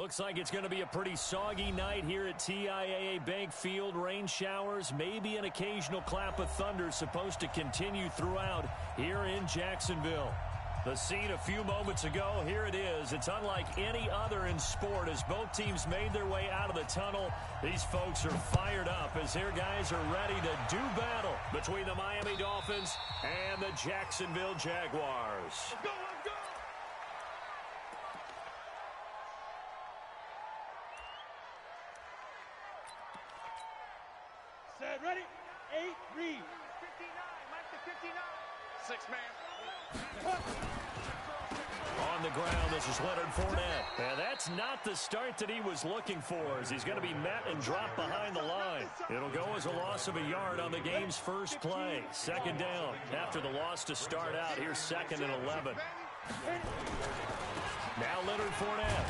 Looks like it's going to be a pretty soggy night here at TIAA Bank Field. Rain showers, maybe an occasional clap of thunder supposed to continue throughout here in Jacksonville. The scene a few moments ago, here it is. It's unlike any other in sport as both teams made their way out of the tunnel. These folks are fired up as their guys are ready to do battle between the Miami Dolphins and the Jacksonville Jaguars. Let's go, let's go! Set, ready? 8, read. 59, Mike to 59. 6-man. On the ground, this is Leonard Fournette. And that's not the start that he was looking for as he's going to be met and dropped behind the line. It'll go as a loss of a yard on the game's first play. Second down after the loss to start out. Here's 2nd and 11. Now Leonard Fournette.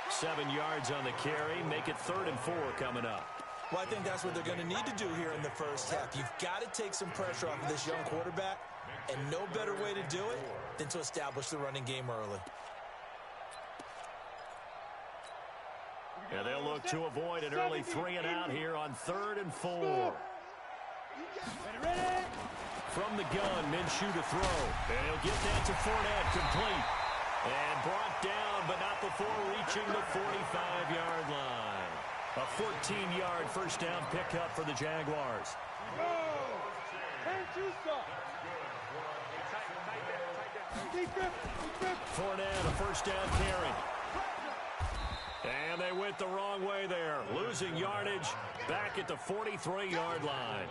7 yards on the carry. Make it 3rd and 4 coming up. Well, I think that's what they're going to need to do here in the first half. You've got to take some pressure off of this young quarterback, and no better way to do it than to establish the running game early. Yeah, they'll look to avoid an early 3 and out here on 3rd and 4. From the gun, Minshew to throw. And he'll get that to Fournette, complete. And brought down, but not before reaching the 45-yard line. A 14-yard first down pickup for the Jaguars. Fournette, a first down carry. And they went the wrong way there. Losing yardage back at the 43-yard line.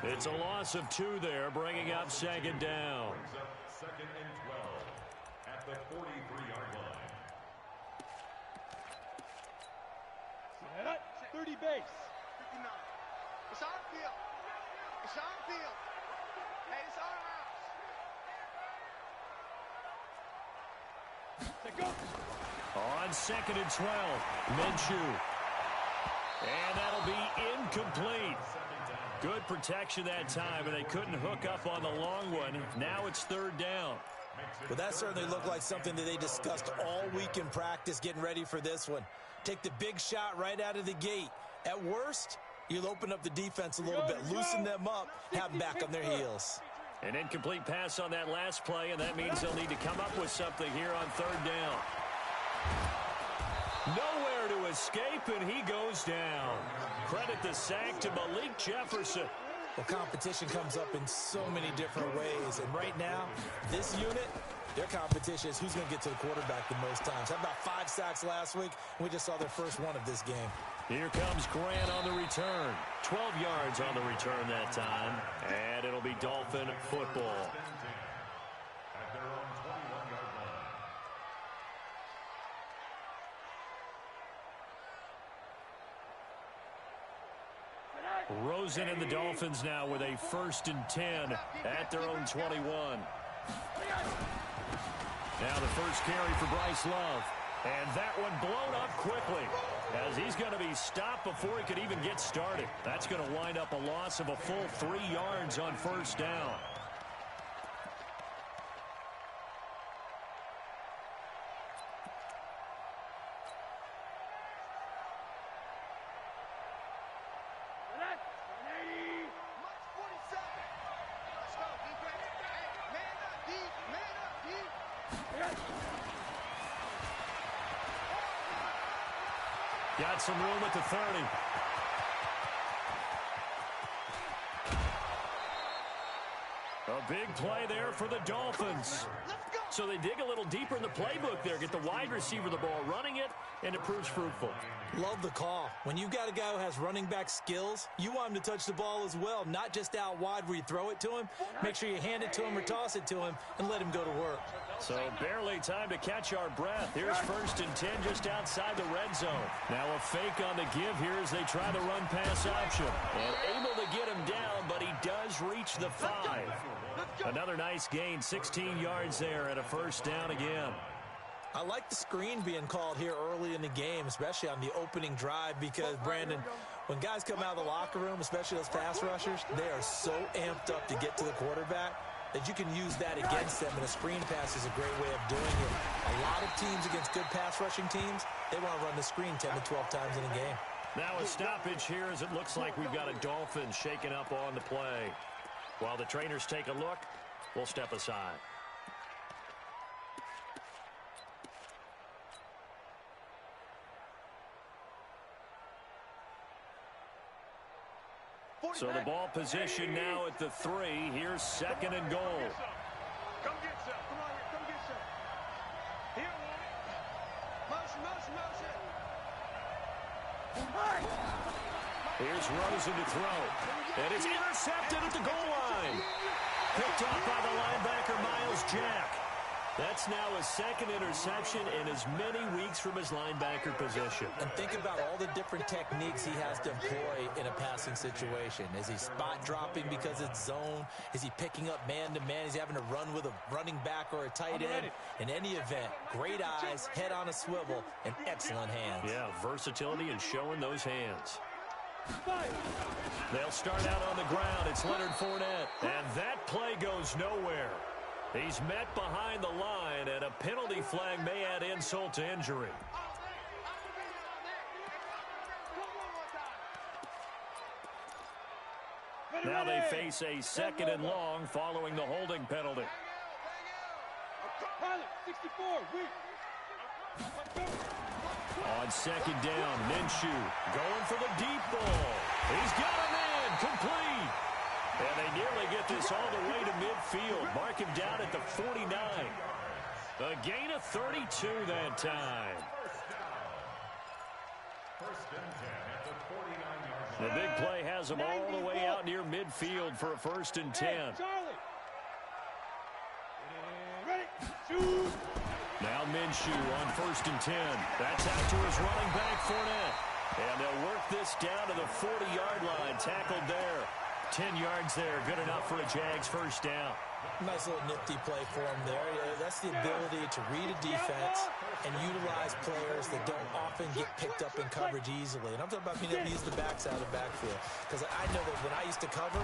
It's a loss of 2 there, bringing up 2nd down. 2nd and 12 at the 43-yard line. 30 base. 59. It's our field. It's our field. Hey, it's our house. Let's go. On 2nd and 12, Minshew. And that'll be incomplete. Good protection that time, and they couldn't hook up on the long one. Now it's 3rd down. Well, that certainly looked like something that they discussed all week in practice getting ready for this one. Take the big shot right out of the gate. At worst, you'll open up the defense a little bit, loosen them up, have them back on their heels. An incomplete pass on that last play, and that means they'll need to come up with something here on 3rd down. Nowhere to escape, and he goes down. Credit the sack to Malik Jefferson. Well, competition comes up in so many different ways, and right now, this unit, their competition is who's going to get to the quarterback the most times. How about 5 sacks last week? We just saw their first one of this game. Here comes Grant on the return. 12 yards on the return that time, and it'll be Dolphin football. At their own 21-yard line. Rosen and the Dolphins now with a 1st and 10 at their own 21. Now the first carry for Bryce Love. And that one blown up quickly as he's going to be stopped before he could even get started. That's going to wind up a loss of a full 3 yards on 1st down. Got some room at the 30. A big play there for the Dolphins. So they dig a little deeper in the playbook there, get the wide receiver the ball, running it, and it proves fruitful. Love the call. When you've got a guy who has running back skills, you want him to touch the ball as well, not just out wide where you throw it to him. Make sure you hand it to him or toss it to him and let him go to work. So barely time to catch our breath. Here's 1st and 10 just outside the red zone. Now a fake on the give here as they try the run-pass option. And able to get him down, but he does reach the 5. Another nice gain, 16 yards there and a 1st down again. I like the screen being called here early in the game, especially on the opening drive, because, Brandon, when guys come out of the locker room, especially those pass rushers, they are so amped up to get to the quarterback. that you can use that against them, and a screen pass is a great way of doing it. A lot of teams against good pass rushing teams, they want to run the screen 10 to 12 times in a game. Now a stoppage here as it looks like we've got a Dolphin shaking up on the play. While the trainers take a look, we'll step aside. So the ball position now at the 3. Here's 2nd and goal. Come get some. Come on here. Come get some. Here, motion, motion, motion. Here's Rosen to throw. And it's intercepted at the goal line. Picked off by the linebacker, Miles Jack. That's now his 2nd interception in as many weeks from his linebacker position. And think about all the different techniques he has to employ in a passing situation. Is he spot dropping because it's zone? Is he picking up man-to-man? Is he having to run with a running back or a tight end? In any event, great eyes, head on a swivel, and excellent hands. Yeah, versatility and showing those hands. They'll start out on the ground. It's Leonard Fournette. And that play goes nowhere. He's met behind the line, and a penalty flag may add insult to injury. Now they face a 2nd and long following the holding penalty. 64, On 2nd down, Minshew going for the deep ball. He's got him in, complete. And they nearly get this all the way to midfield. Mark him down at the 49. A gain of 32 that time. The big play has them all the way out near midfield for a 1st and 10. Now Minshew on 1st and 10. That's out to his running back, Fournette. And they'll work this down to the 40-yard line. Tackled there. 10 yards there. Good enough for a Jags 1st down. Nice little nifty play for him there. That's the ability to read a defense and utilize players that don't often get picked up in coverage easily. And I'm talking about being able to use the backs out of the backfield. Because I know that when I used to cover,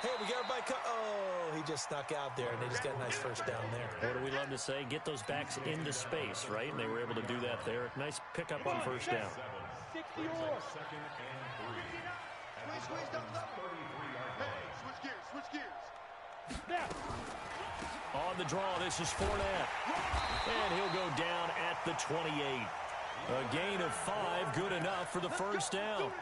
hey, we got everybody oh, he just snuck out there, and they just got a nice 1st down there. What do we love to say? Get those backs into space, right? And they were able to do that there. Nice pickup on 1st down. 64. Squeeze, double. Hey, switch gears, switch gears. On the draw, this is Fournette. And he'll go down at the 28. A gain of 5, good enough for the 1st down.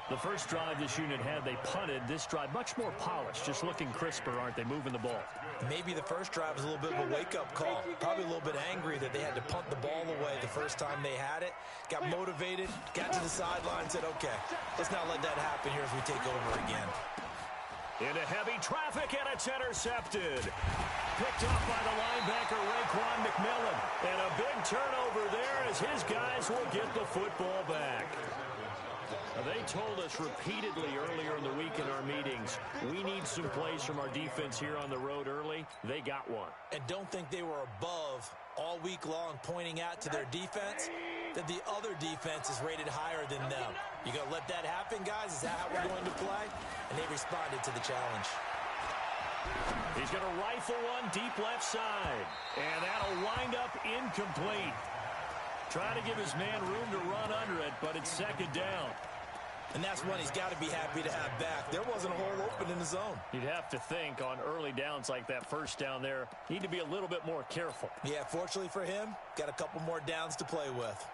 The first drive this unit had, they punted. This drive, much more polished, just looking crisper, aren't they, moving the ball? Maybe the first drive was a little bit of a wake-up call. Probably a little bit angry that they had to punt the ball away the first time they had it. Got motivated, got to the sideline, said, okay, let's not let that happen here as we take over again. Into heavy traffic, and it's intercepted. Picked up by the linebacker, Raekwon McMillan. And a big turnover there as his guys will get the football back. They told us repeatedly earlier in the week in our meetings, we need some plays from our defense here on the road early. They got one. And don't think they were above all week long pointing out to their defense that the other defense is rated higher than them. You going to let that happen, guys? Is that how we're going to play? And they responded to the challenge. He's going to rifle one deep left side. And that'll wind up incomplete. Trying to give his man room to run under it, but it's 2nd down. And that's one he's got to be happy to have back. There wasn't a hole open in the zone. You'd have to think on early downs like that 1st down there, need to be a little bit more careful. Yeah, fortunately for him, got a couple more downs to play with.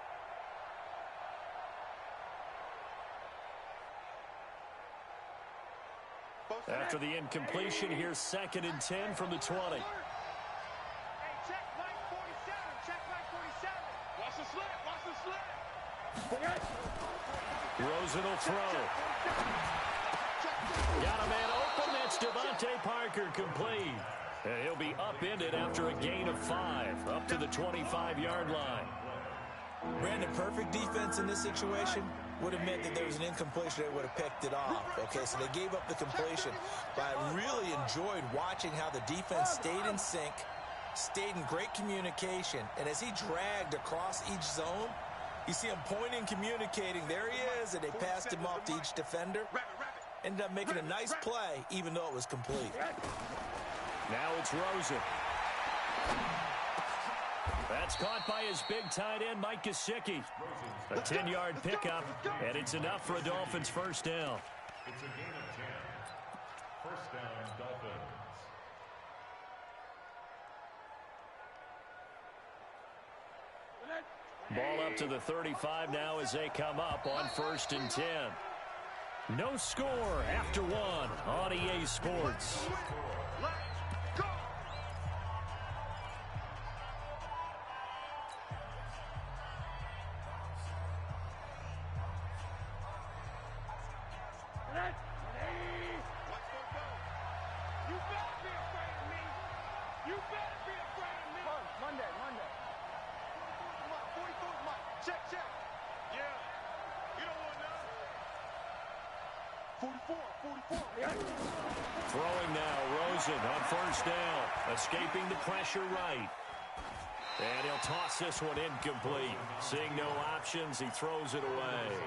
After the incompletion, here's 2nd and 10 from the 20. Hey, check Mike 47. Check Mike 47. Watch the slip. Watch the slip. Rosen will throw. Got a man open. That's Devontae Parker, complete. And he'll be upended after a gain of 5, up to the 25-yard line. Brandon, perfect defense in this situation would have meant that there was an incompletion. They would have picked it off. Okay, so they gave up the completion. But I really enjoyed watching how the defense stayed in sync, stayed in great communication. And as he dragged across each zone, you see him pointing, communicating. There he is, and they passed him off to each defender. Ended up making a nice play, even though it was complete. Now it's Rosen. That's caught by his big tight end, Mike Gesicki. A 10-yard pickup, and it's enough for a Dolphins first down. It's a gain of 10. First down, Dolphins. Ball up to the 35 now as they come up on 1st and 10. No score after one on EA Sports. Throwing now, Rosen on 1st down, escaping the pressure right. And he'll toss this one incomplete. Seeing no options, he throws it away.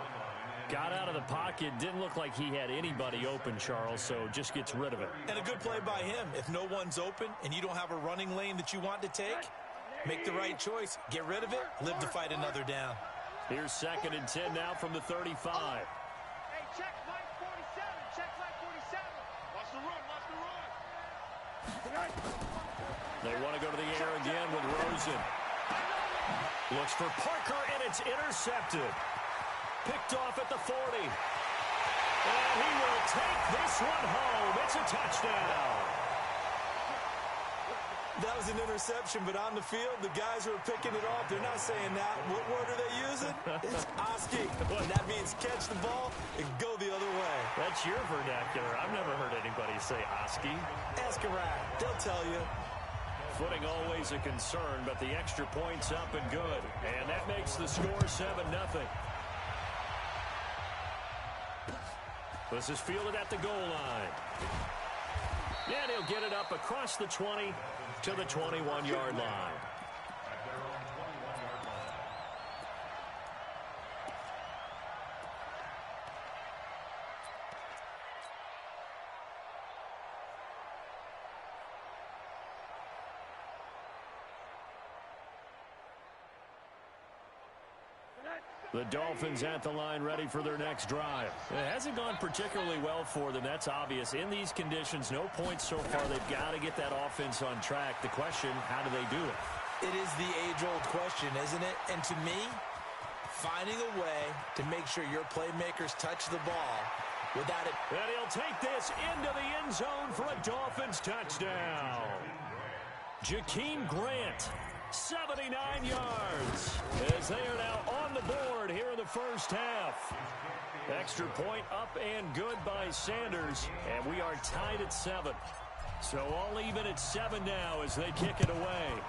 Got out of the pocket, didn't look like he had anybody open, Charles, so just gets rid of it. And a good play by him. If no one's open and you don't have a running lane that you want to take, make the right choice. Get rid of it, live to fight another down. Here's 2nd and 10 now from the 35. Hey, check line 47. Check line 47. Watch the run. Watch the run. They want to go to the air again with Rosen. Looks for Parker, and it's intercepted. Picked off at the 40. And he will take this one home. It's a touchdown. That was an interception, but on the field, the guys who are picking it off, they're not saying that. What word are they using? It's Oski. And that means catch the ball and go the other way. That's your vernacular. I've never heard anybody say Oski. Ask a rat. They'll tell you. Footing always a concern, but the extra point's up and good. And that makes the score 7-0. This is fielded at the goal line. And he'll get it up across the 20 to the 21-yard line. The Dolphins at the line ready for their next drive. It hasn't gone particularly well for them. That's obvious. In these conditions, no points so far. They've got to get that offense on track. The question, how do they do it? It is the age-old question, isn't it? And to me, finding a way to make sure your playmakers touch the ball without it. And he'll take this into the end zone for a Dolphins touchdown. Jakeem Grant, 79 yards, as they are now on the board here in the first half. Extra point up and good by Sanders, and we are tied at 7. So all even at 7 now as they kick it away.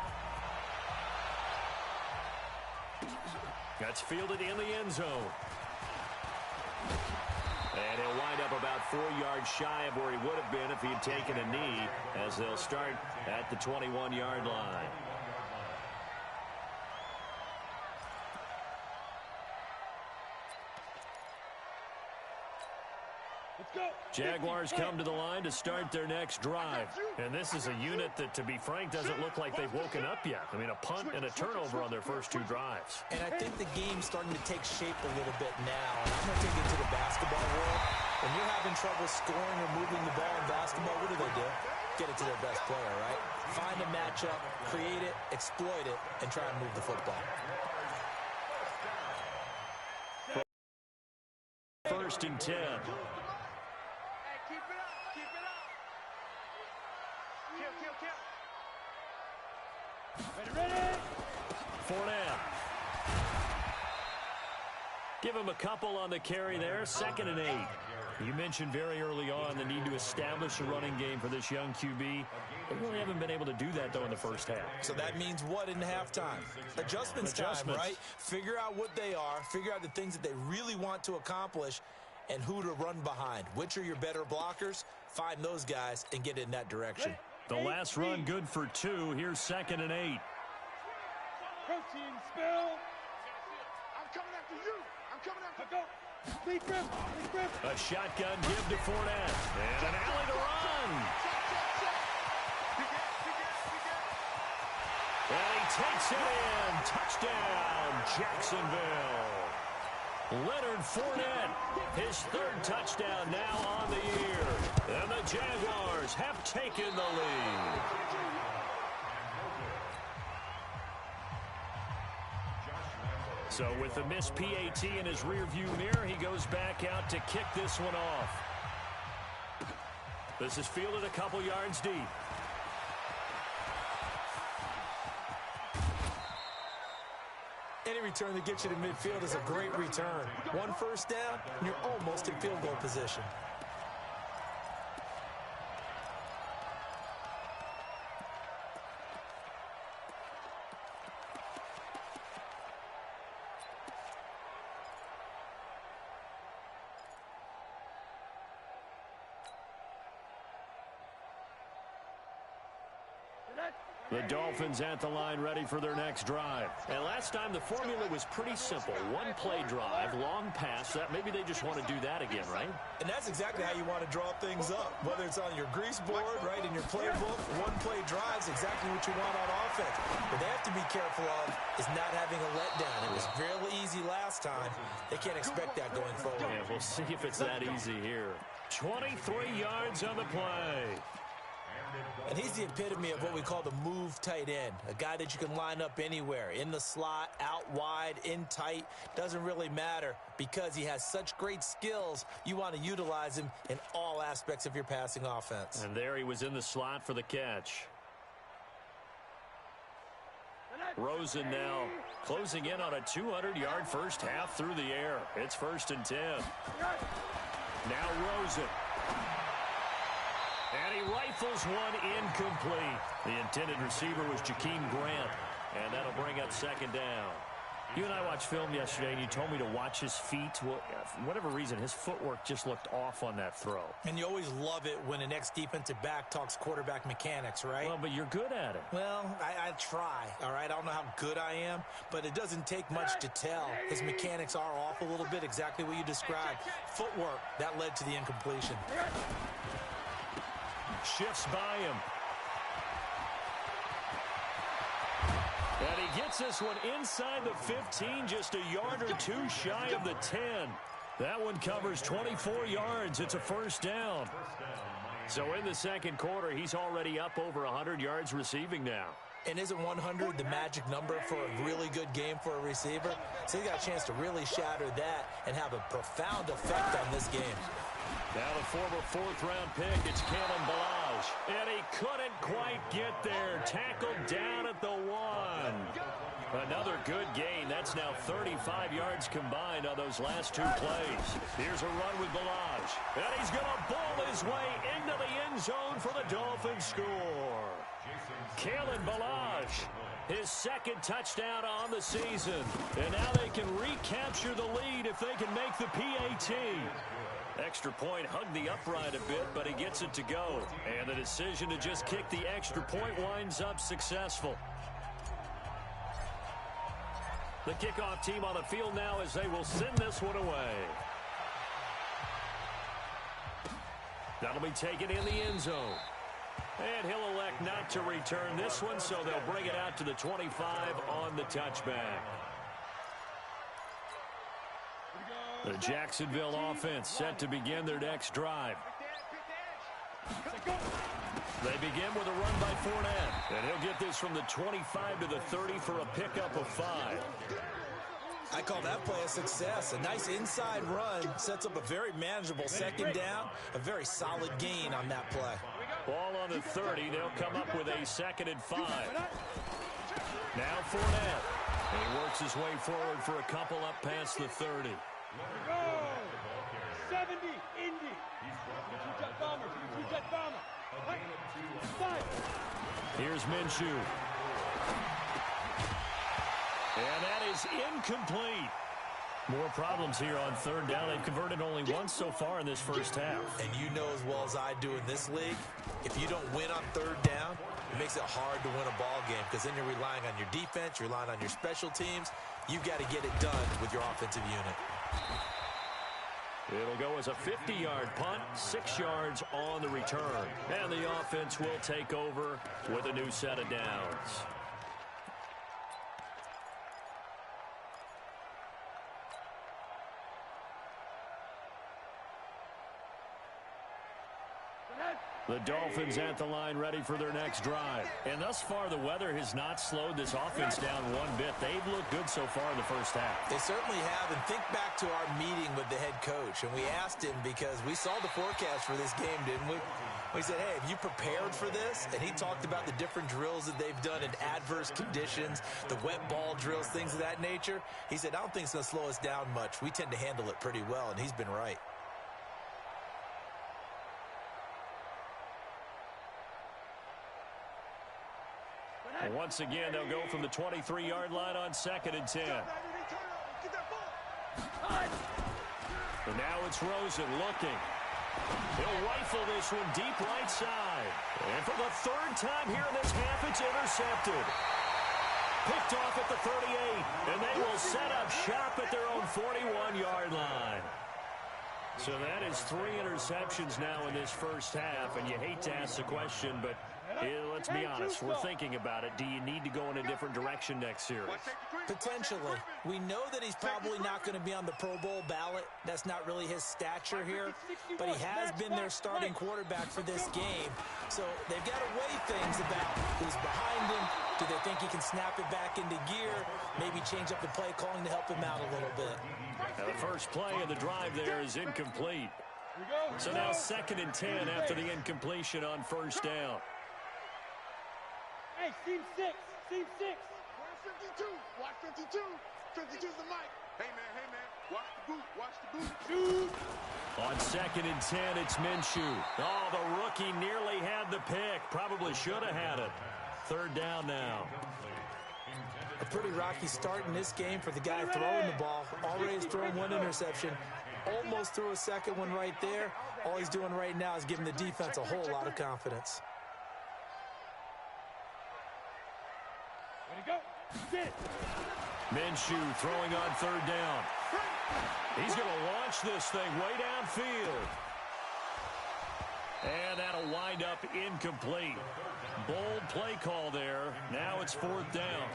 That's fielded in the end zone. And he'll wind up about 4 yards shy of where he would have been if he had taken a knee, as they'll start at the 21-yard line. Jaguars come to the line to start their next drive. And this is a unit that, to be frank, doesn't look like they've woken up yet. I mean, a punt and a turnover on their first 2 drives. And I think the game's starting to take shape a little bit now. And I'm going to take it to the basketball world. When you're having trouble scoring or moving the ball in basketball, what do? Get it to their best player, right? Find a matchup, create it, exploit it, and try and move the football. 1st and 10. Fournette. Give him a couple on the carry there. 2nd and 8. You mentioned very early on the need to establish a running game for this young QB. They really haven't been able to do that, though, in the first half. So that means what in halftime? Adjustments time, right? Figure out what they are. Figure out the things that they really want to accomplish and who to run behind. Which are your better blockers? Find those guys and get in that direction. The last run good for 2. Here's 2nd and 8. Protein spill. I'm coming after you. I'm coming after go. Lead grip. A shotgun give to Fournette. And an alley to run. takes it in. Touchdown, Jacksonville. Leonard Fournette, his third touchdown now on the year. And the Jaguars have taken the lead. So with the missed PAT in his rearview mirror, he goes back out to kick this one off. This is fielded a couple yards deep. Any return that gets you to midfield is a great return. One first down, and you're almost in field goal position. The Dolphins at the line ready for their next drive. And last time the formula was pretty simple. One play drive, long pass. Maybe they just want to do that again, right? And that's exactly how you want to draw things up. Whether it's on your grease board, right, in your playbook, one play drive is exactly what you want on offense. What they have to be careful of is not having a letdown. It was real easy last time. They can't expect that going forward. Yeah, we'll see if it's that easy here. 23 yards on the play. And he's the epitome of what we call the move tight end. A guy that you can line up anywhere, in the slot, out wide, in tight. Doesn't really matter because he has such great skills. You want to utilize him in all aspects of your passing offense. And there he was in the slot for the catch. Rosen now closing in on a 200-yard first half through the air. It's 1st and 10. Now Rosen. And he rifles one incomplete. The intended receiver was Jakeem Grant. And that'll bring up 2nd down. You and I watched film yesterday, and you told me to watch his feet. Well, for whatever reason, his footwork just looked off on that throw. And you always love it when an ex-defensive back talks quarterback mechanics, right? Well, but you're good at it. Well, I try, all right? I don't know how good I am, but it doesn't take much to tell. His mechanics are off a little bit, exactly what you described. Footwork, that led to the incompletion. Shifts by him. And he gets this one inside the 15, just a yard or two shy of the 10. That one covers 24 yards. It's a 1st down. So in the 2nd quarter, he's already up over 100 yards receiving now. And isn't 100 the magic number for a really good game for a receiver? So he got a chance to really shatter that and have a profound effect on this game. Now the former 4th-round pick, it's Kalen Ballage. And he couldn't quite get there. Tackled down at the 1. Another good gain. That's now 35 yards combined on those last 2 plays. Here's a run with Ballage. And he's going to ball his way into the end zone for the Dolphins score. Kalen Ballage, his 2nd touchdown on the season. And now they can recapture the lead if they can make the PAT. Extra point hugged the upright a bit, but he gets it to go. And the decision to just kick the extra point winds up successful. The kickoff team on the field now as they will send this one away. That'll be taken in the end zone. And he'll elect not to return this one, so they'll bring it out to the 25 on the touchback. The Jacksonville offense set to begin their next drive. They begin with a run by Fournette. And he'll get this from the 25 to the 30 for a pickup of 5. I call that play a success. A nice inside run sets up a very manageable 2nd down. A very solid gain on that play. Ball on the 30. They'll come up with a 2nd and 5. Now Fournette. And he works his way forward for a couple up past the 30. 70, Indy. Jet bomber. Here's Minshew. And that is incomplete. More problems here on 3rd down. They've converted only once so far in this first half. And you know as well as I do in this league, if you don't win on 3rd down, it makes it hard to win a ball game because then you're relying on your defense, you're relying on your special teams. You've got to get it done with your offensive unit. It'll go as a 50-yard punt, 6 yards on the return. And the offense will take over with a new set of downs. The Dolphins at the line ready for their next drive. And thus far, the weather has not slowed this offense down one bit. They've looked good so far in the first half. They certainly have. And think back to our meeting with the head coach. And we asked him because we saw the forecast for this game, didn't we? We said, hey, have you prepared for this? And he talked about the different drills that they've done in adverse conditions, the wet ball drills, things of that nature. He said, I don't think it's going to slow us down much. We tend to handle it pretty well, and he's been right. And once again, they'll go from the 23-yard line on 2nd and 10. And now it's Rosen looking. He'll rifle this one deep right side. And for the third time here in this half, it's intercepted. Picked off at the 38, and they will set up shop at their own 41-yard line. So that is 3 interceptions now in this first half, and you hate to ask the question, but let's be honest, we're thinking about it. Do you need to go in a different direction next series? Potentially. We know that he's probably not going to be on the Pro Bowl ballot. That's not really his stature here, but he has been their starting quarterback for this game. So they've got to weigh things about who's behind him. Do they think he can snap it back into gear? Maybe change up the play calling to help him out a little bit. Now the first play of the drive there is incomplete. So now 2nd and 10 after the incompletion on first down. Hey, Team 6. Team 6. Watch 52. Watch 52. 52's the mic. Hey, man. Watch the boot. Watch the boot. Shoot. On 2nd and 10, it's Minshew. Oh, the rookie nearly had the pick. Probably should have had it. 3rd down now. A pretty rocky start in this game for the guy throwing the ball. Already has thrown 1 interception. Almost threw a second one right there. All he's doing right now is giving the defense a whole lot of confidence. Way to go. Sit. Minshew throwing on 3rd down. He's going to launch this thing way downfield. And that'll wind up incomplete. Bold play call there. Now it's 4th down.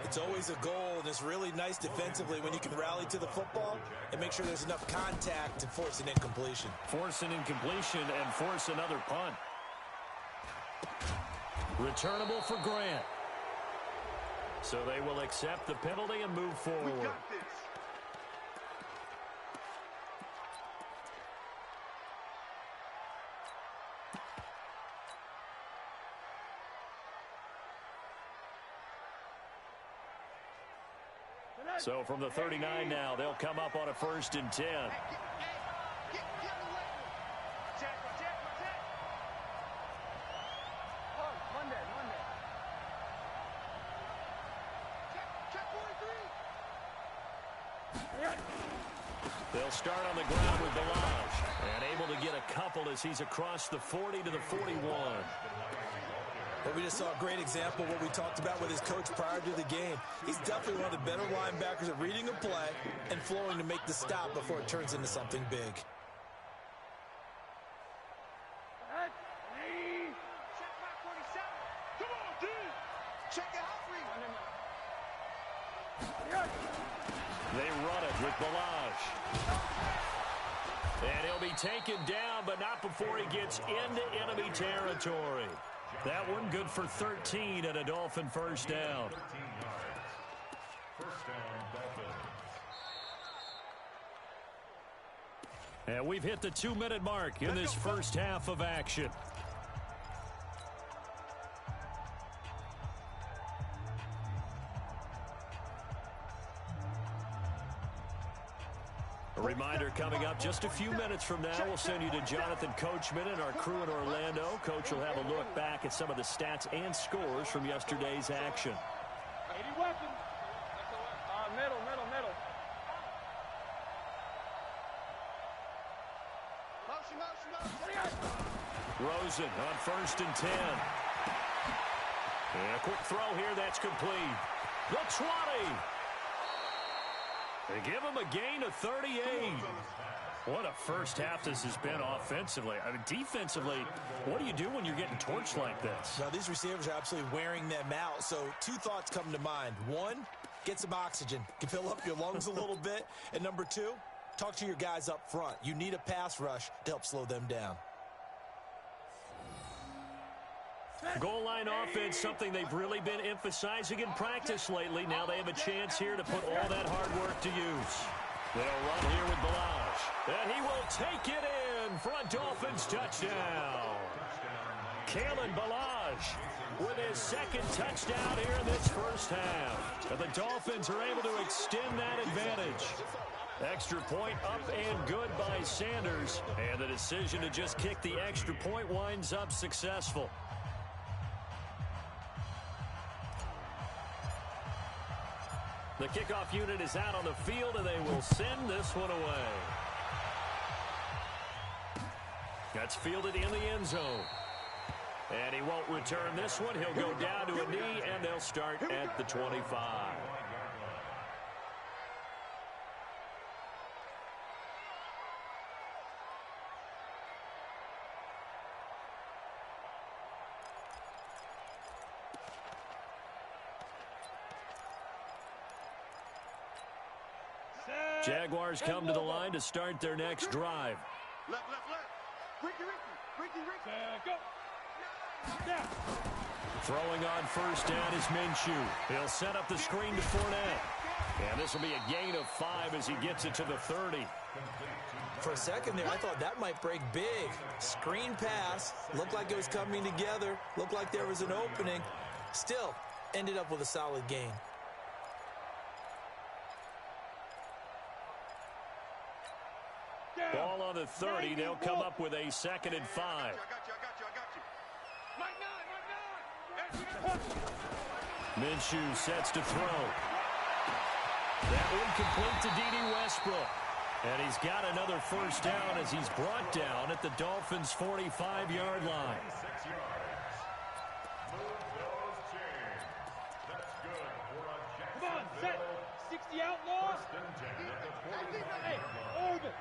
It's always a goal, and it's really nice defensively when you can rally to the football and make sure there's enough contact to force an incompletion. Force an incompletion and force another punt. Returnable for Grant. So they will accept the penalty and move forward. We got this. So from the 39 now, they'll come up on a 1st and 10. Get away. Check. Monday. Check 43. They'll start on the ground with Balazs. And able to get a couple as he's across the 40 to the 41. But we just saw a great example of what we talked about with his coach prior to the game. He's definitely one of the better linebackers at reading a play and flowing to make the stop before it turns into something big. Check 47. Come on, dude. Check it out. They run it with Balazs. And he'll be taken down, but not before he gets into enemy territory. That one good for 13 and a Dolphin 1st down. And we've hit the 2-minute mark in this first half of action. A reminder coming up just a few minutes from now, we'll send you to Jonathan Coachman and our crew in Orlando. Coach will have a look back at some of the stats and scores from yesterday's action. 80 weapons. Middle. Motion. Rosen on 1st and 10. And a quick throw here, that's complete. The 20. They give him a gain of 38. What a first half this has been offensively. I mean, defensively, what do you do when you're getting torched like this? Now, these receivers are absolutely wearing them out. So 2 thoughts come to mind. 1, get some oxygen. You can fill up your lungs a little bit. And number 2, talk to your guys up front. You need a pass rush to help slow them down. Goal line offense, something they've really been emphasizing in practice lately. Now they have a chance here to put all that hard work to use. They'll run here with Balazs. And he will take it in for a Dolphins touchdown. Kalen Balazs with his second touchdown here in this first half. And the Dolphins are able to extend that advantage. Extra point up and good by Sanders. And the decision to just kick the extra point winds up successful. The kickoff unit is out on the field, and they will send this one away. That's fielded in the end zone. And he won't return this one. He'll go down to a knee, and they'll start at the 25. Jaguars come to the line to start their next drive. Left. Ricky. Go. Yeah. Throwing on first down is Minshew. He'll set up the screen to Fournette. And this will be a gain of 5 as he gets it to the 30. For a second there, I thought that might break big. Screen pass. Looked like it was coming together. Looked like there was an opening. Still, ended up with a solid gain. Ball on the 30. They'll come up with a 2nd and 5. I got you. Mike 9. Minshew sets to throw. That one complete to D.D. Westbrook. And he's got another first down as he's brought down at the Dolphins' 45-yard line. Come on, set. 60 outlaws. Hey, orbit.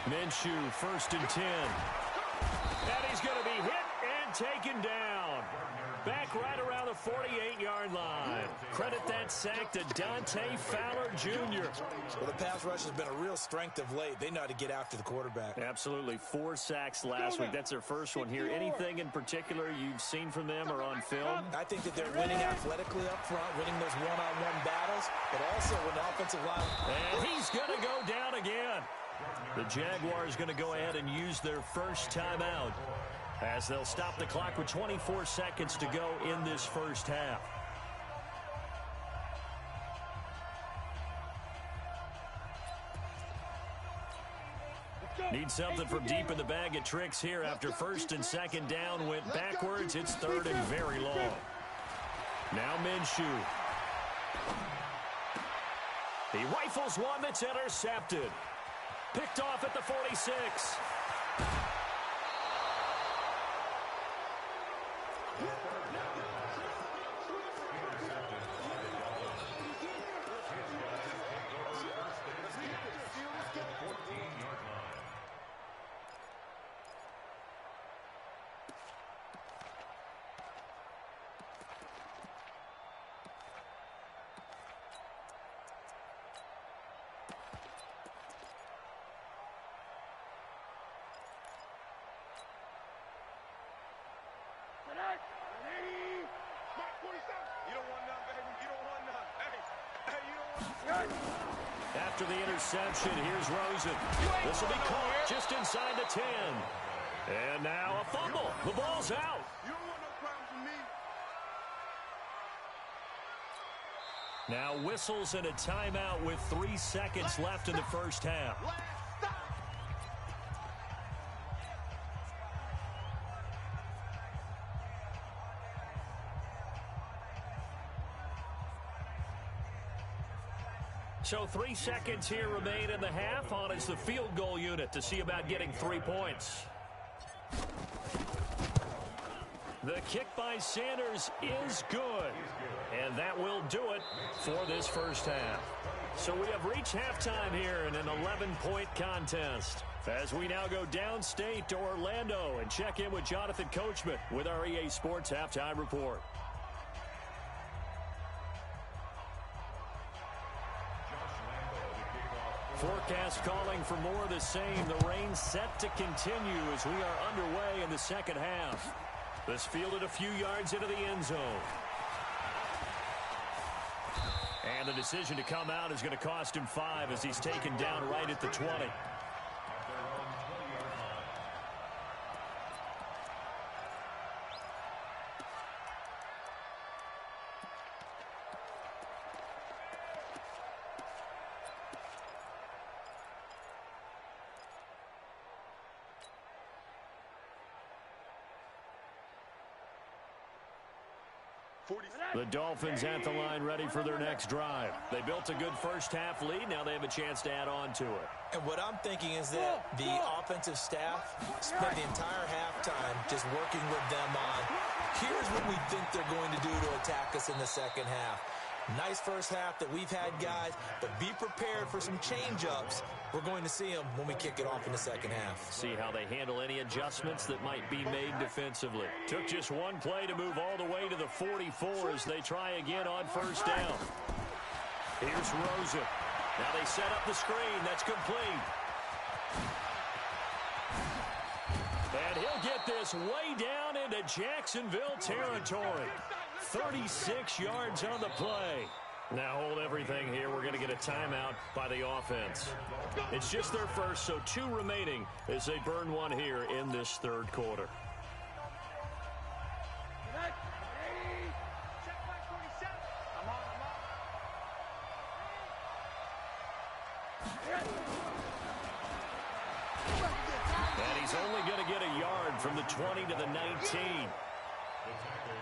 Minshew, 1st and 10. And he's going to be hit and taken down. Back right around the 48-yard line. Credit that sack to Dante Fowler Jr. Well, the pass rush has been a real strength of late. They know how to get after the quarterback. Absolutely. 4 sacks last week. That's their first one here. Anything in particular you've seen from them or on film? I think that they're winning athletically up front, winning those one-on-one battles, but also when the offensive line... And he's going to go down again. The Jaguars going to go ahead and use their first timeout as they'll stop the clock with 24 seconds to go in this first half. Need something from deep in the bag of tricks here after 1st and 2nd down went backwards. It's 3rd and very long. Now Minshew. He rifles one that's intercepted. Picked off at the 46. After the interception, here's Rosen. This will be caught just inside the 10. And now a fumble. The ball's out. You don't want no problems with me. Now whistles and a timeout with 3 seconds left in the first half. So 3 seconds here remain in the half. On is the field goal unit to see about getting 3 points. The kick by Sanders is good. And that will do it for this first half. So we have reached halftime here in an 11-point contest. As we now go downstate to Orlando and check in with Jonathan Coachman with our EA Sports Halftime Report. Forecast calling for more of the same. The rain set to continue as we are underway in the second half. This fielded a few yards into the end zone. And the decision to come out is going to cost him 5 as he's taken down right at the 20. The Dolphins at the line ready for their next drive. They built a good first-half lead. Now they have a chance to add on to it. And what I'm thinking is that the offensive staff spent the entire halftime just working with them on, here's what we think they're going to do to attack us in the second half. Nice first half that we've had, guys, but be prepared for some change-ups. We're going to see them when we kick it off in the second half. See how they handle any adjustments that might be made defensively. Took just one play to move all the way to the 44 as they try again on first down. Here's Rosen. Now they set up the screen. That's complete. And he'll get this way down into Jacksonville territory. 36 yards on the play. Now hold everything here. We're going to get a timeout by the offense. It's just their first, so 2 remaining as they burn one here in this third quarter. And he's only going to get a yard from the 20 to the 19.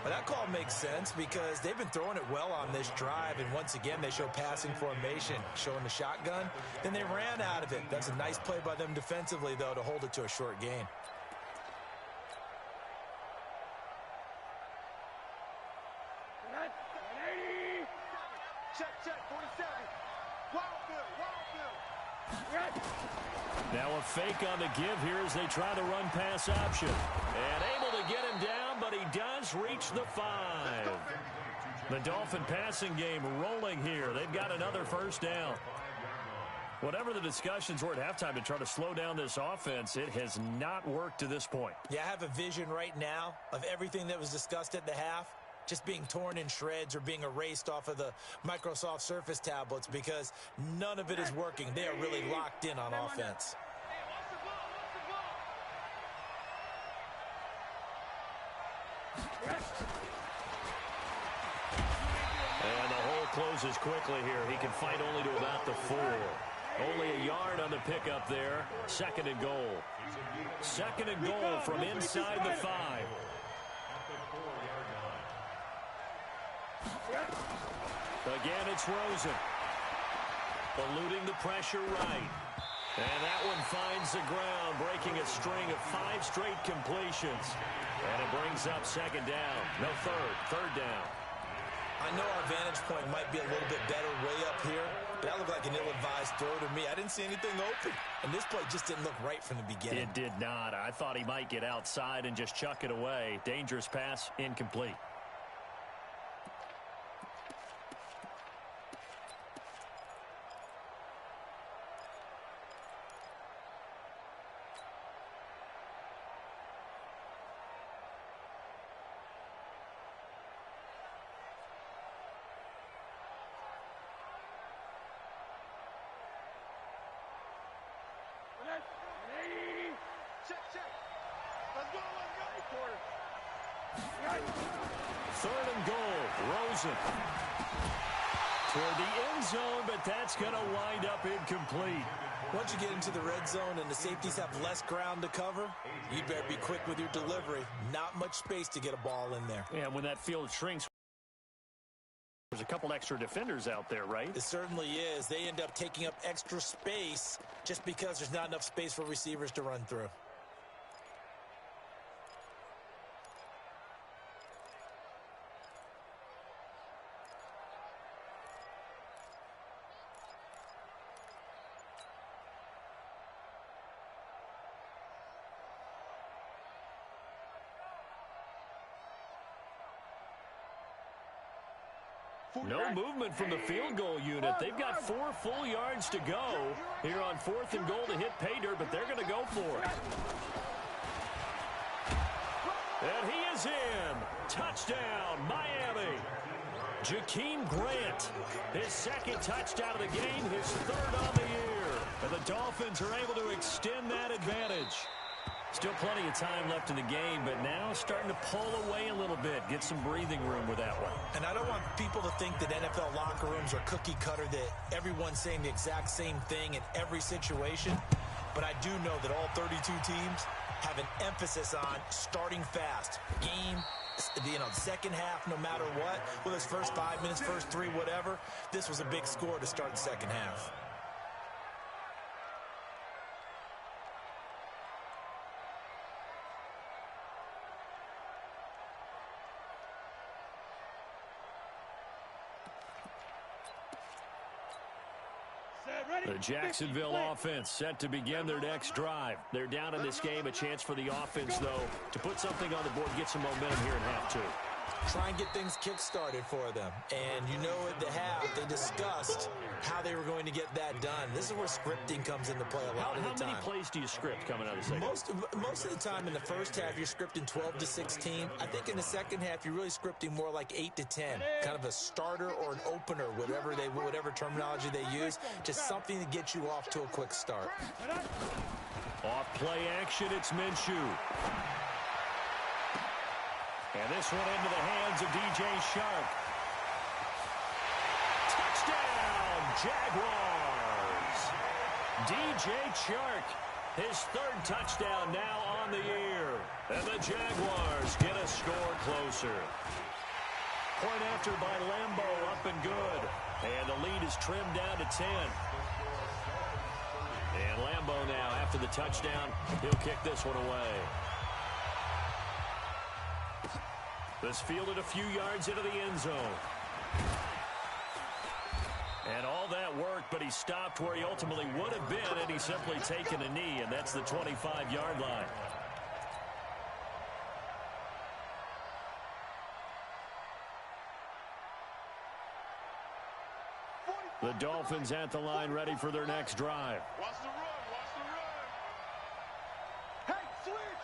Well, that call makes sense because they've been throwing it well on this drive, and once again they show passing formation, showing the shotgun. Then they ran out of it. That's a nice play by them defensively, though, to hold it to a short gain. Check, 47. Wild Bill. Now a fake on the give here as they try the run-pass option. And able to get him down, but he does reach the 5. The Dolphin passing game rolling here. They've got another first down. Whatever the discussions were at halftime to try to slow down this offense, it has not worked to this point. Yeah, I have a vision right now of everything that was discussed at the half just being torn in shreds or being erased off of the Microsoft Surface tablets because none of it is working. They are really locked in on offense. And the hole closes quickly here. He can fight only to about the 4. Only a yard on the pickup there. 2nd and goal. 2nd and goal from inside the 5. Again, it's Rosen. Eluding the pressure right. And that one finds the ground, breaking a string of 5 straight completions. And it brings up 2nd down. No, third down. I know our vantage point might be a little bit better way up here, but that looked like an ill-advised throw to me. I didn't see anything open, and this play just didn't look right from the beginning. It did not. I thought he might get outside and just chuck it away. Dangerous pass, incomplete. Check. Let's go. 3rd and goal. Rosen. Toward the end zone, but that's going to wind up incomplete. Once you get into the red zone and the safeties have less ground to cover, you better be quick with your delivery. Not much space to get a ball in there. Yeah, when that field shrinks, there's a couple extra defenders out there, right? It certainly is. They end up taking up extra space just because there's not enough space for receivers to run through. No movement from the field goal unit. They've got 4 full yards to go here on 4th and goal to hit pay dirt, but they're going to go for it. And he is in. Touchdown, Miami. Jakeem Grant, his 2nd touchdown of the game, his 3rd on the year. And the Dolphins are able to extend that advantage. Still plenty of time left in the game, but now starting to pull away a little bit, get some breathing room with that one. And I don't want people to think that NFL locker rooms are cookie cutter, that everyone's saying the exact same thing in every situation. But I do know that all 32 teams have an emphasis on starting fast. Game, second half, no matter what, whether it's first 5 minutes, first 3, whatever. This was a big score to start the second half. The Jacksonville offense set to begin their next drive. They're down in this game. A chance for the offense, though, to put something on the board, get some momentum here in half 2. Try and get things kick-started for them. And you know at the half, they discussed how they were going to get that done. This is where scripting comes into play a lot of the time. How many plays do you script coming out of the second? Most of the time in the first half, you're scripting 12 to 16. I think in the second half, you're really scripting more like 8 to 10. Kind of a starter or an opener, whatever terminology they use. Just something to get you off to a quick start. Off play action, it's Minshew. And this one into the hands of DJ Chark. Touchdown, Jaguars. DJ Chark, his 3rd touchdown now on the year. And the Jaguars get a score closer. Point after by Lambeau, up and good. And the lead is trimmed down to 10. And Lambeau now, after the touchdown, he'll kick this one away. This fielded a few yards into the end zone. And all that work, but he stopped where he ultimately would have been, and he's simply taken a knee, and that's the 25-yard line. The Dolphins at the line, ready for their next drive. Watch the run, watch the run. Hey, switch.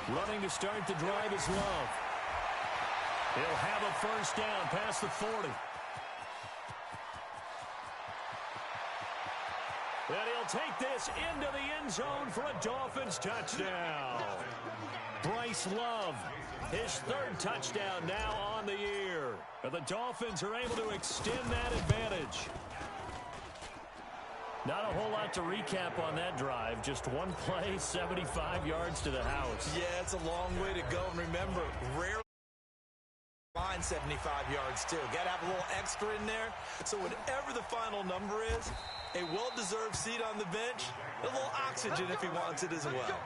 Running to start the drive is Love. He'll have a first down past the 40. And he'll take this into the end zone for a Dolphins touchdown. Bryce Love, his 3rd touchdown now on the year. And the Dolphins are able to extend that advantage. Not a whole lot to recap on that drive. Just one play, 75 yards to the house. Yeah, it's a long way to go. And remember, rarely line 75 yards, too. Got to have a little extra in there. So whatever the final number is, a well-deserved seat on the bench, a little oxygen if he wants it as well.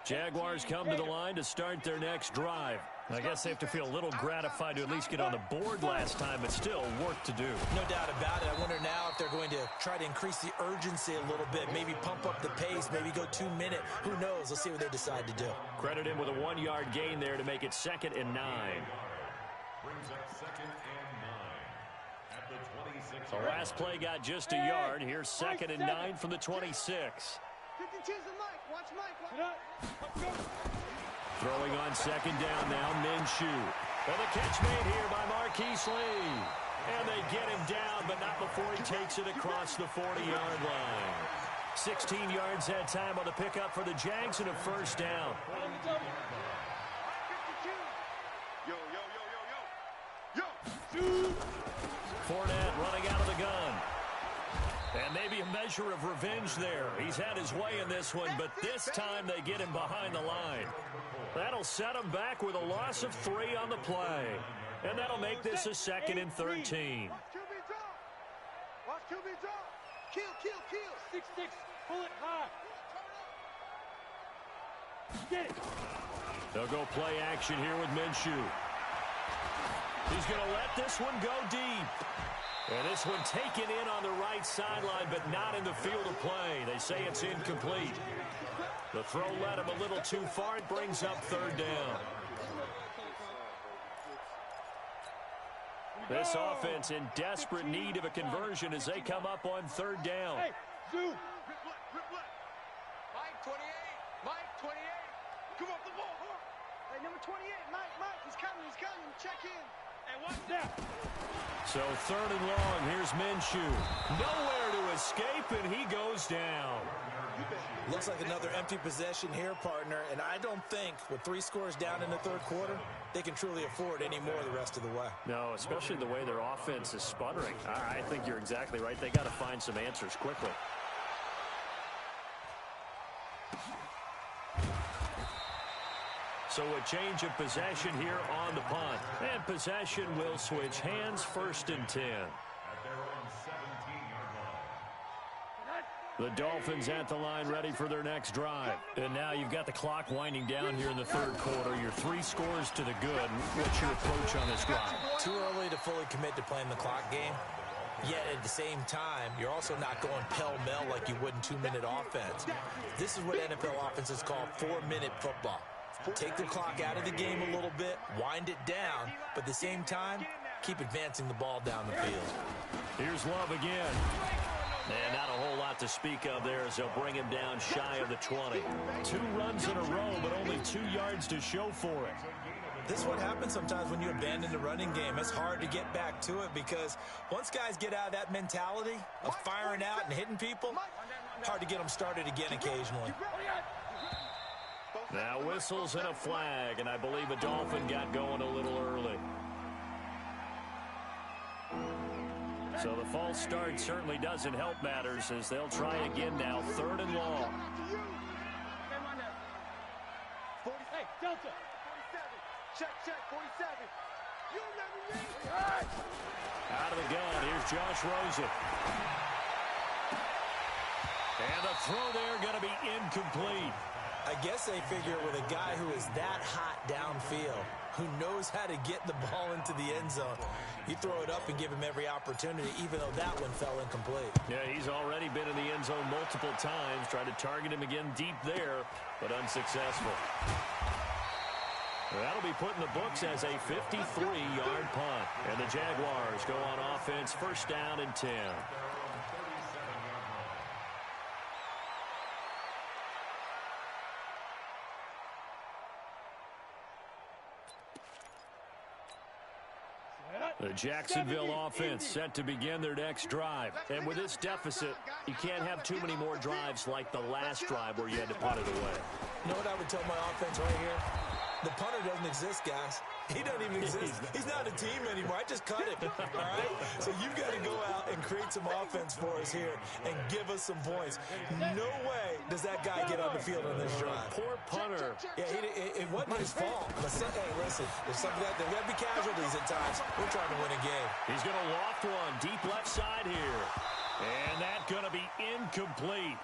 Jaguars come to the line to start their next drive. I guess they have to feel a little gratified to at least get on the board last time, but still work to do. No doubt about it. I wonder now if they're going to try to increase the urgency a little bit, maybe pump up the pace, maybe go 2 minute. Who knows? Let's see what they decide to do. Credit him with a 1-yard gain there to make it 2nd and 9. Brings up 2nd and 9 at the 26. The last play got just a yard. Here's 2nd and 9 from the 26. Watch Mike. Throwing on 2nd down now, Minshew. Well, the catch made here by Marquise Lee. And they get him down, but not before he takes it across the 40-yard line. 16 yards that time on the pickup for the Jags and a first down. Fournette running out of the gun. And maybe a measure of revenge there. He's had his way in this one, but this time they get him behind the line. That'll set him back with a loss of 3 on the play. And that'll make this a 2nd and 13. Watch QB drop. Kill. 6-6. Pull it high. They'll go play action here with Minshew. He's going to let this one go deep. And this one taken in on the right sideline, but not in the field of play. They say it's incomplete. The throw led him a little too far. It brings up third down. This offense in desperate need of a conversion as they come up on third down. Hey, Zoo. Mike, 28. Mike, 28. Come off the ball. Come on. Hey, number 28. Mike, he's coming. Check in. Hey, watch that. So third and long. Here's Minshew. Nowhere to escape, and he goes down. Looks like another empty possession here, partner. And I don't think with 3 scores down in the third quarter, they can truly afford any more the rest of the way. No, especially the way their offense is sputtering. I think you're exactly right. They got to find some answers quickly. So a change of possession here on the punt. And possession will switch hands, first and 10. The Dolphins at the line ready for their next drive. And now you've got the clock winding down here in the third quarter. Your 3 scores to the good. What's your approach on this drive? Too early to fully commit to playing the clock game. Yet at the same time, you're also not going pell-mell like you would in 2-minute offense. This is what NFL offenses call 4-minute football. Take the clock out of the game a little bit, wind it down, but at the same time, keep advancing the ball down the field. Here's Love again. And not a whole lot to speak of there as they'll bring him down shy of the 20. 2 runs in a row, but only 2 yards to show for it. This is what happens sometimes when you abandon the running game. It's hard to get back to it because once guys get out of that mentality of firing out and hitting people, hard to get them started again occasionally. Now whistles and a flag, and I believe a Dolphin got going a little early. So the false start certainly doesn't help matters as they'll try again now, third and long. Hey, Delta. 47. Check, 47. You remember me? Out of the gun, here's Josh Rosen. And the throw there going to be incomplete. I guess they figure with a guy who is that hot downfield, who knows how to get the ball into the end zone, you throw it up and give him every opportunity, even though that one fell incomplete. Yeah, he's already been in the end zone multiple times, tried to target him again deep there, but unsuccessful. That'll be put in the books as a 53-yard punt. And the Jaguars go on offense, first down and 10. The Jacksonville offense set to begin their next drive. And with this deficit, you can't have too many more drives like the last drive where you had to punt it away. You know what I would tell my offense right here? The punter doesn't exist, guys. He doesn't even exist. He's not a team anymore. I just cut him, all right? So you've got to go out and create some offense for us here and give us some points. No way does that guy get on the field on this drive. Poor punter. Yeah, it wasn't his fault. But hey, listen, there's something that there got to be casualties at times. We're trying to win a game. He's going to loft one deep left side here. And that's going to be incomplete.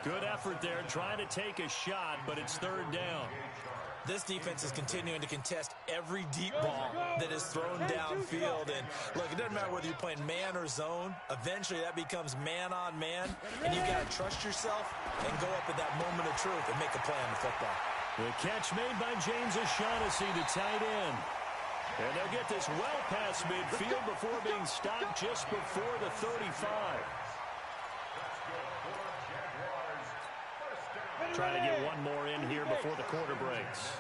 Good effort there, trying to take a shot, but it's third down. This defense is continuing to contest every deep ball that is thrown downfield. And, look, it doesn't matter whether you're playing man or zone. Eventually, that becomes man on man. And you've got to trust yourself and go up at that moment of truth and make a play on the football. The catch made by James O'Shaughnessy, the tight end. And they'll get this well past midfield before being stopped just before the 35. Trying to get one more in here before the quarter breaks.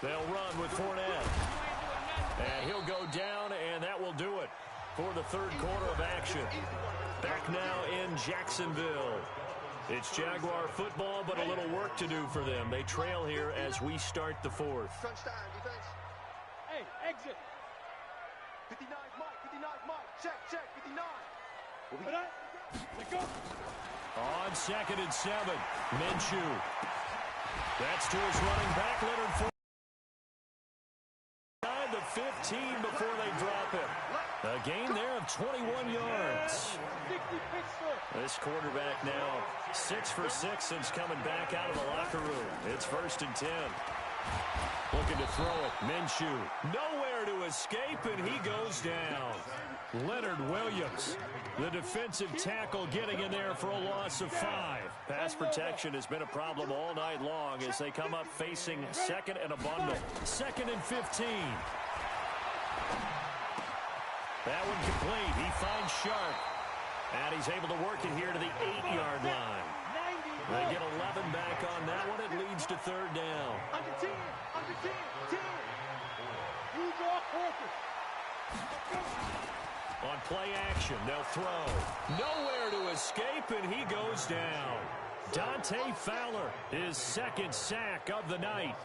They'll run with Fournette. And he'll go down, and that will do it for the third quarter of action. Back now in Jacksonville. It's Jaguar football, but a little work to do for them. They trail here as we start the fourth. Crunch time, defense. Hey, exit. 59 Mike, 59 Mike. Check, 59. Let go. On second and 7, Minshew. That's to his running back, Leonard Fournette. The 15 before they drop him. A gain there of of 21 yards. This quarterback now 6 for 6 since coming back out of the locker room. It's 1st and 10. Looking to throw it. Minshew. Nowhere to escape, and he goes down. Leonard Williams, the defensive tackle, getting in there for a loss of 5. Pass protection has been a problem all night long as they come up facing 2nd and a bundle. 2nd and 15. That one complete. He finds Sharp. And he's able to work it here to the 8-yard line. They get 11 back on that one. It leads to 3rd down. Under 10. Under 10. 10. Use your focus. On play action, they'll throw. Nowhere to escape, and he goes down. Dante Fowler, his 2nd sack of the night.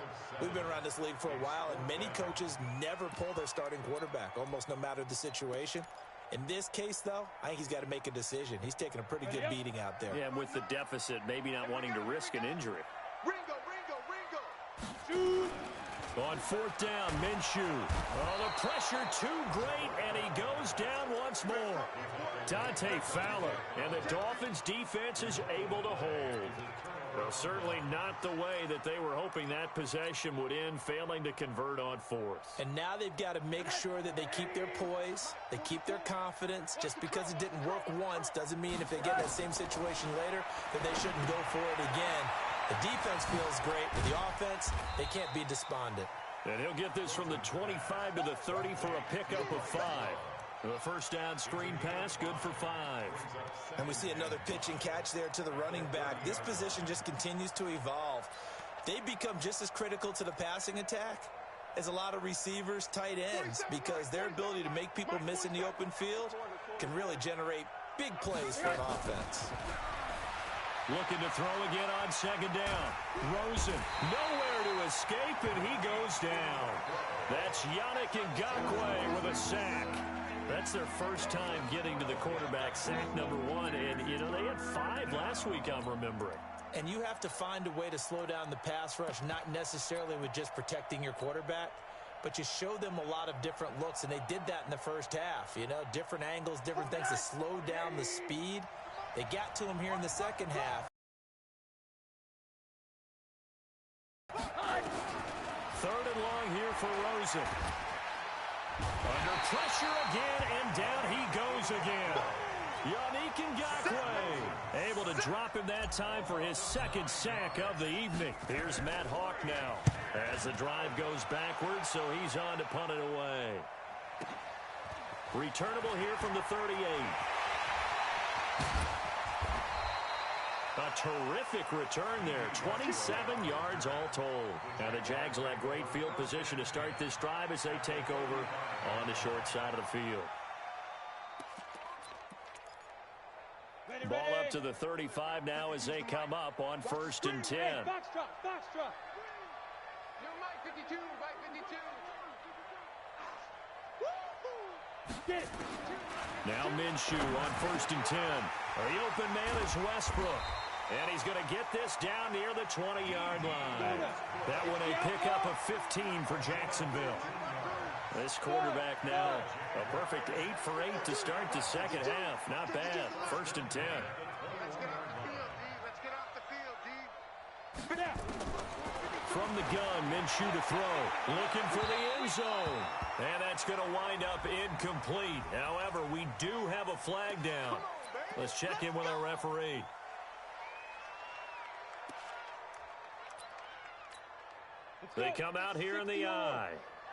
We've been around this league for a while, and many coaches never pull their starting quarterback, almost no matter the situation. In this case, though, I think he's got to make a decision. He's taking a pretty good beating out there. Yeah, and with the deficit, maybe not wanting to risk an injury. Ringo, Ringo, Ringo. Shoot. On 4th down, Minshew. Oh, the pressure too great, and he goes down once more. Dante Fowler, and the Dolphins' defense is able to hold. Well, certainly not the way that they were hoping that possession would end, failing to convert on 4th. And now they've got to make sure that they keep their poise, they keep their confidence. Just because it didn't work once doesn't mean if they get that same situation later that they shouldn't go for it again. The defense feels great, but the offense, they can't be despondent. And he'll get this from the 25 to the 30 for a pickup of 5. The first down screen pass, good for 5. And we see another pitch and catch there to the running back. This position just continues to evolve. They become just as critical to the passing attack as a lot of receivers, tight ends, because their ability to make people miss in the open field can really generate big plays for an offense. Looking to throw again on 2nd down. Rosen, nowhere to escape, and he goes down. That's Yannick Ngakoue with a sack. That's their first time getting to the quarterback, sack number 1. And, you know, they had 5 last week, I'm remembering. And you have to find a way to slow down the pass rush, not necessarily with just protecting your quarterback, but you show them a lot of different looks, and they did that in the first half. You know, different angles, different things to slow down the speed. They got to him here in the second half. 3rd and long here for Rosen. Under pressure again, and down he goes again. Yannick Ngakoue able to drop him that time for his 2nd sack of the evening. Here's Matt Hawk now as the drive goes backwards, so he's on to punt it away. Returnable here from the 38. A terrific return there. 27 yards all told. Now the Jags will have great field position to start this drive as they take over on the short side of the field. Ball up to the 35 now as they come up on 1st and 10. Box drop, box drop. You're Mike 52, Mike 52. Get it. Now Minshew on 1st and 10. The open man is Westbrook. And he's going to get this down near the 20-yard line. That one a pickup of 15 for Jacksonville. This quarterback now a perfect 8 for 8 to start the second half. Not bad. 1st and 10. Let's get off the field, D. Let's get off the field, D. From the gun, Minshew to throw. Looking for the end zone. And that's going to wind up incomplete. However, we do have a flag down. Let's check in with our referee. They come out here in the eye.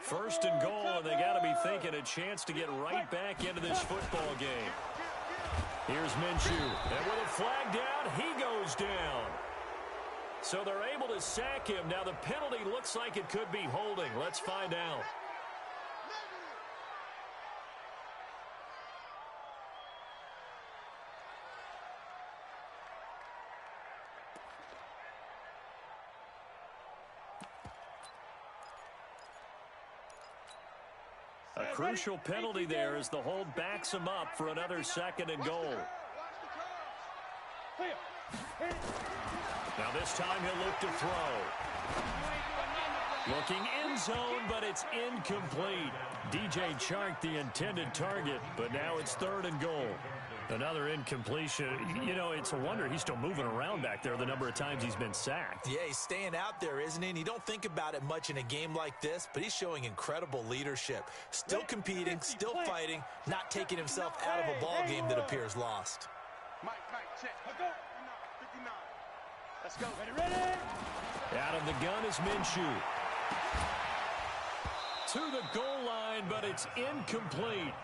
1st and goal, and they got to be thinking a chance to get right back into this football game. Here's Minshew, and with a flag down, he goes down. So they're able to sack him. Now the penalty looks like it could be holding. Let's find out. A crucial penalty there as the hold backs him up for another 2nd and goal. Now this time he'll look to throw. Looking end zone, but it's incomplete. DJ Chark, the intended target, but now it's 3rd and goal. Another incompletion. You know, it's a wonder he's still moving around back there the number of times he's been sacked. Yeah, he's staying out there, isn't he? And you don't think about it much in a game like this, but he's showing incredible leadership. Still competing, still fighting, not taking himself out of a ball game that appears lost. Mike, check. Let's go. 59. Let's go. Ready. Out of the gun is Minshew. To the goal line, but it's incomplete.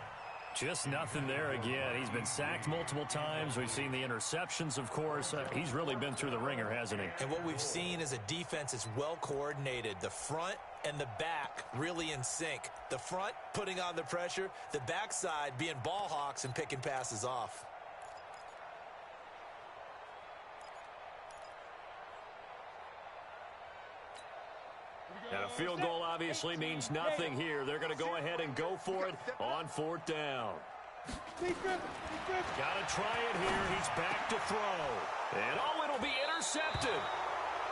Just nothing there again. He's been sacked multiple times. We've seen the interceptions, of course. He's really been through the ringer, hasn't he? And what we've seen is a defense that's well coordinated. The front and the back really in sync. The front putting on the pressure, the backside being ball hawks and picking passes off. And a field goal obviously means nothing here. They're going to go ahead and go for it on 4th down. Got to try it here. He's back to throw. And, oh, it'll be intercepted.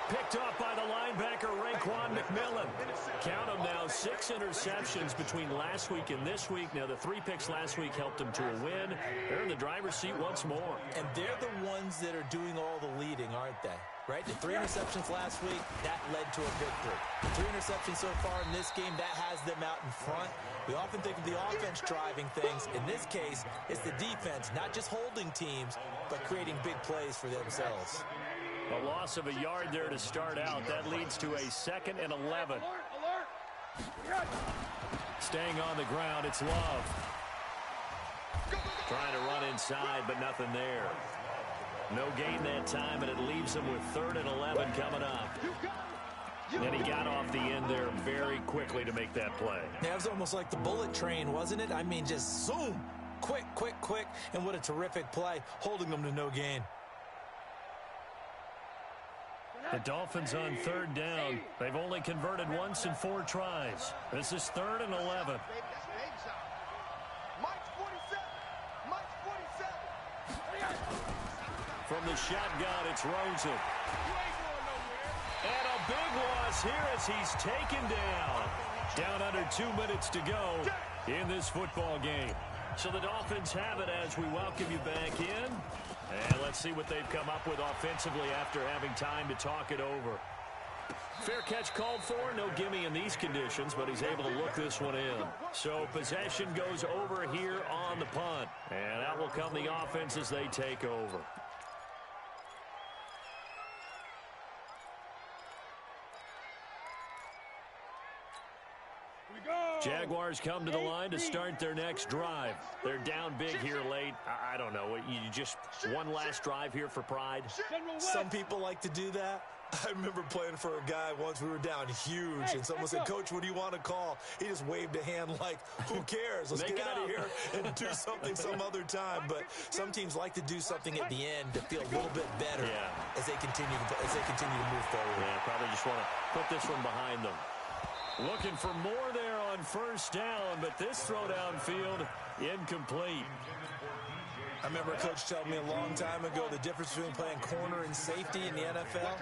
Picked off by the linebacker, Raekwon McMillan. Count them now, 6 interceptions between last week and this week. Now, the 3 picks last week helped them to a win. They're in the driver's seat once more. And they're the ones that are doing all the leading, aren't they? Right? The 3 interceptions last week, that led to a victory. The 3 interceptions so far in this game, that has them out in front. We often think of the offense driving things. In this case, it's the defense, not just holding teams, but creating big plays for themselves. A loss of a yard there to start out. That leads to a 2nd and 11. Staying on the ground, it's Love. Trying to run inside, but nothing there. No gain that time, and it leaves him with 3rd and 11 coming up. And he got off the end there very quickly to make that play. Yeah, it was almost like the bullet train, wasn't it? I mean, just zoom. Quick. And what a terrific play, holding them to no gain. The Dolphins on 3rd down. They've only converted once in 4 tries. This is 3rd and 11. From the shotgun, it's Rosen. And a big loss here as he's taken down. Down under 2 minutes to go in this football game. So the Dolphins have it as we welcome you back in. And let's see what they've come up with offensively after having time to talk it over. Fair catch called for. No gimme in these conditions, but he's able to look this one in. So possession goes over here on the punt. And out will come the offense as they take over. Jaguars come to the line to start their next drive. They're down big here late. I don't know. You just one last drive here for pride? Some people like to do that. I remember playing for a guy once. We were down huge, and someone said, "Coach, what do you want to call?" He just waved a hand like, "Who cares? Let's get out of here and do something some other time." But some teams like to do something at the end to feel a little bit better as they continue to move forward. Yeah, probably just want to put this one behind them. Looking for more there on 1st down, but this throw downfield incomplete. I remember a coach telling me a long time ago the difference between playing corner and safety in the NFL.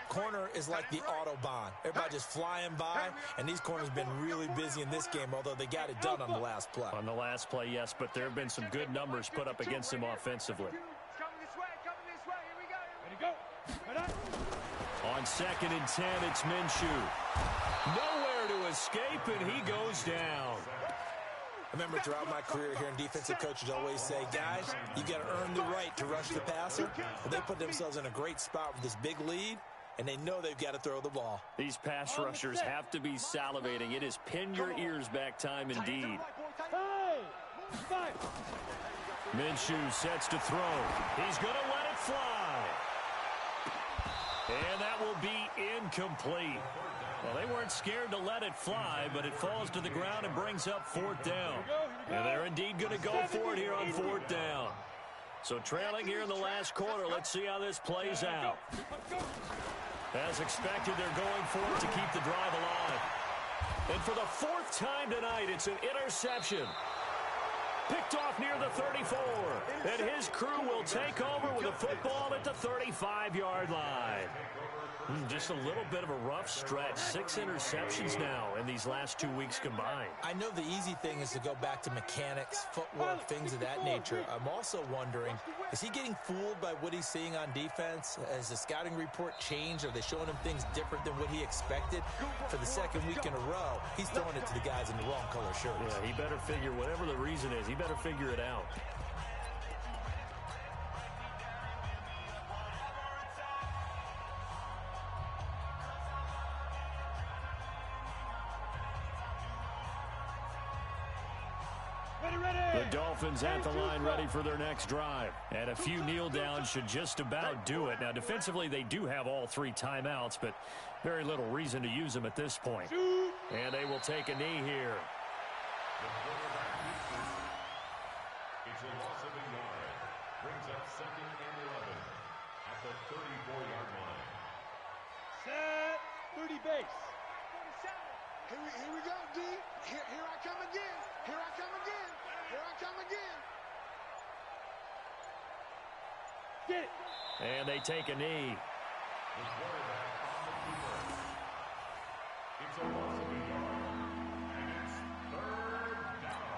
Corner is like the Autobahn. Everybody just flying by, and these corners have been really busy in this game, although they got it done on the last play. On the last play, yes, but there have been some good numbers put up against him offensively. Coming this way, here we go. Ready, go. On 2nd and 10, it's Minshew. Nowhere to escape, and he goes down. I remember throughout my career hearing defensive coaches always say, guys, you got to earn the right to rush the passer. But they put themselves in a great spot with this big lead, and they know they've got to throw the ball. These pass rushers have to be salivating. It is pin your ears back time indeed. Minshew sets to throw. He's going to let it fly. And that will be incomplete. Well, they weren't scared to let it fly, but it falls to the ground and brings up 4th down. And they're indeed going to go for it here on 4th down. So trailing here in the last quarter, let's see how this plays out. As expected, they're going for it to keep the drive alive. And for the 4th time tonight, it's an interception. Picked off near the 34. And his crew will take over with a football at the 35-yard line. Just a little bit of a rough stretch. 6 interceptions now in these last 2 weeks combined. I know the easy thing is to go back to mechanics, footwork, things of that nature. I'm also wondering, is he getting fooled by what he's seeing on defense? Has the scouting report changed? Are they showing him things different than what he expected? For the second week in a row, he's throwing it to the guys in the wrong color shirts. Yeah, he better figure, whatever the reason is, he better figure it out. The Dolphins at the line ready for their next drive. And a few kneel downs should just about do it. Now, defensively, they do have all 3 timeouts, but very little reason to use them at this point. And they will take a knee here. It's a loss of a yard. Brings up 2nd and 11 at the 34-yard line. Set. 30 base. Here we go, D. Here I come again. Here I come again. Here I come again. Get it. And they take a knee. The quarterback on the keeper. It's a loss of a yard. And it's 3rd down.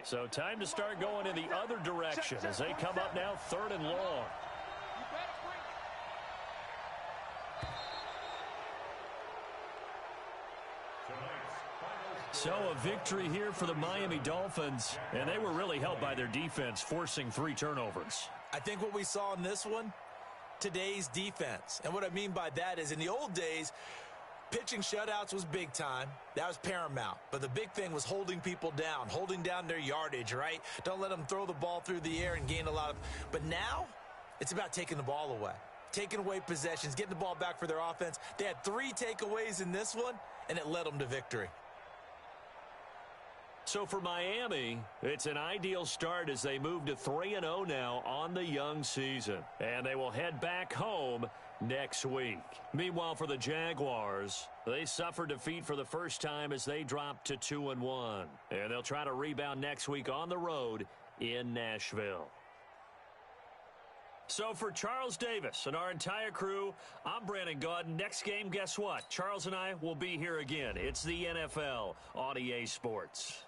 So time to start going in the other direction as they come up now 3rd and long. So a victory here for the Miami Dolphins, and they were really helped by their defense, forcing 3 turnovers. I think what we saw in this one, today's defense. And what I mean by that is in the old days, pitching shutouts was big time. That was paramount. But the big thing was holding people down, holding down their yardage, right? Don't let them throw the ball through the air and gain a lot of... But now, it's about taking the ball away. Taking away possessions, getting the ball back for their offense. They had 3 takeaways in this one, and it led them to victory. So for Miami, it's an ideal start as they move to 3-0 now on the young season. And they will head back home next week. Meanwhile, for the Jaguars, they suffered defeat for the first time as they dropped to 2-1. And they'll try to rebound next week on the road in Nashville. So for Charles Davis and our entire crew, I'm Brandon Gaudin. Next game, guess what? Charles and I will be here again. It's the NFL on EA Sports.